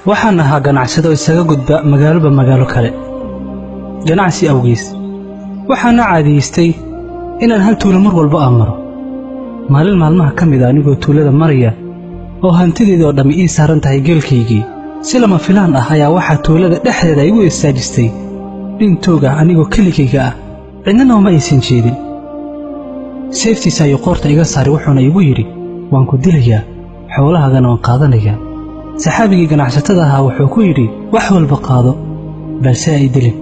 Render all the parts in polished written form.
waxaan ahaa ganacsado isaga gudba magaalo kale ganacsi awgiis waxaan caadiyeystay inaan hal tuulo mar walba maro maalin maalmaha ka mid ah anigoo tuulada maraya oo hantideedii oo dhammi ii saaran tahay geelkaygii si lama filaan ah ayaa waxaa tuulada dhexdeeda igu istaajistay nin toog ah anigoo keligayga ah cidnana uma aysan jeedin seeftiisa ayuu qoorta iga saaray wuxuuna igu yidhi waan ku dilayaa xoolahaagana waan qaadanayaa saxaabigii ganacsatada ahaa wuxuu ku yidhi wax walba qaado balse ay dilin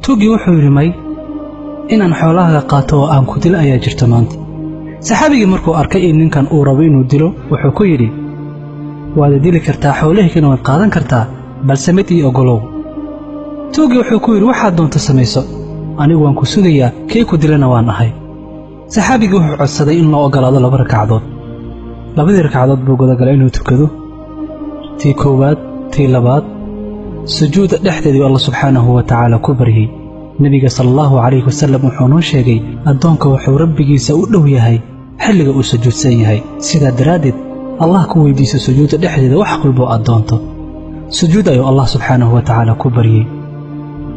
tuugii wuxuu yidhi may inaan xoolahaaga qaato oo aan ku dilo ayaa jirta maanta saxaabigii markuu arkay in ninkan uu rabo inuu dilo wuxuu ku yidhi waad dili kartaa xoolahaygana waad qaadan kartaa balse mid ii ogolow tuugii wuxuu ku yidhi waxaad doonto samayso anigu waan ku sugayaa kii ku dilana waan ahay saxaabigii wuxuu codsaday in loo ogolaado 2 ragcadood labadii ragcadood buu gudagalay inuu tukado tii koowaad tii labaad sujuuda dhexdeedii Allah subxaanahu wa ta'ala ku baryay nabiga sallallahu alayhi wasallam wuxuu noo sheegay adoonka wuxuu rabbigiisa u dhow yahay xilliga uu sujuudsan yahay sida daraadeed Allah ku weydiiso sujuuda dhexdeeda wax qalbo adoonto sujuud ayuu Allah subxaanahu wa ta'ala ku baryay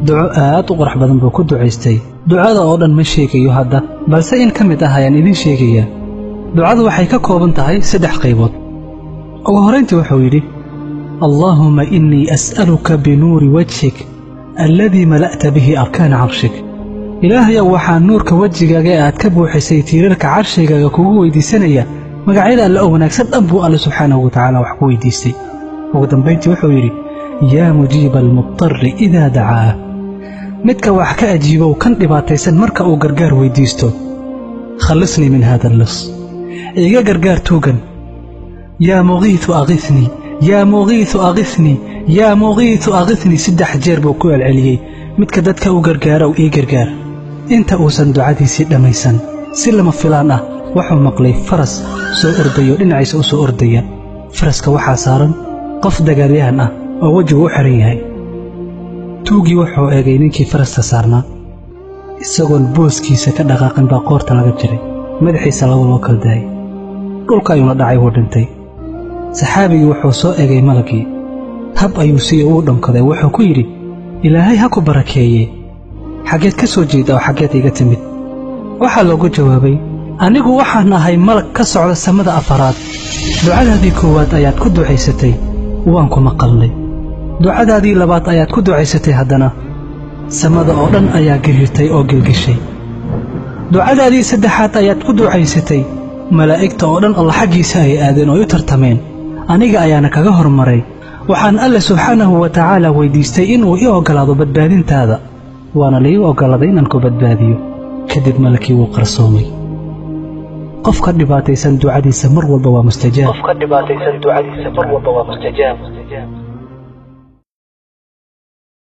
duco aad u qurux badan buu ku duceystay ducada oo dhan ma sheegayo hadda balse in ka mid ah ayaan idin sheegaya ducadu waxay ka kooban tahay 3 qaybood ugu horeyntii wuxuu yidhi اللهم إني أسألك بنور وجهك الذي ملأت به أركان عرشك إلهي وحان نورك وجهك جاءت كبو حسيتيرك عرشك كوي دي سنية مقعيدا لأونك سد أبو الله سبحانه وتعالى وحكوي دي سي وقدم بيتي وحويري يا مجيب المضطر إذا دعاه متك وحكا أجيبه وكان لباتيسن مركا وقرقار ويديستو خلصني من هذا اللص إيجا قرقار توقن يا مغيث أغثني يا مغيث أغثني يا مغيث أغثني 3 jeer buu ku celceliyay midka dadka u gargaaro oo ii gargaar inta uusan ducadiisii dhamaysan si lama filaan ah wuxuu maqlay faras soo ordayo dhinaciisa u soo ordaya faraska waxa saaran qof dagaalyahan ah oo wajigu u xiran yahay tuugii wuxuu eegay ninkii farasta saarnaa isagoon booskiisa ka dhaqaaqin baa qoorta laga jiray madaxiisa loo kala daayay dhulka ayuu dhacay oo dhintay saxaabigii wuxuu soo eegay malagii hab ayuu si uu dhankaday wuxuu ku yidhi ilaahay ha ku barakeeye xageed ka soo jeeda oo xageed iga timid waxaa loogu jawaabay anigu waxaan ahay malag ka socda samada afaraad ducadaadii koowaad ayaad ku ducaysatay waan ku maqalnay ducadaadii labaad ayaad ku ducaysatay haddana samada oo dhan ayaa gelirtay oo gelgishay ducadaadii saddexaad ayaad ku ducaysatay malaa'igta oo dhan Allah xaqiisa ay aadeen oo u tartameen aniga ayaana kaga hormaray waxaan Allah subhanahu wa ta'ala weydiistay inuu ii ogolaado badbaadintaada waana la ii ogolaaday inaan ku badbaadiyo kadib malakii wuu qarsoomay qofka dhibaataysan ducadiisa mar walba waa mustajaab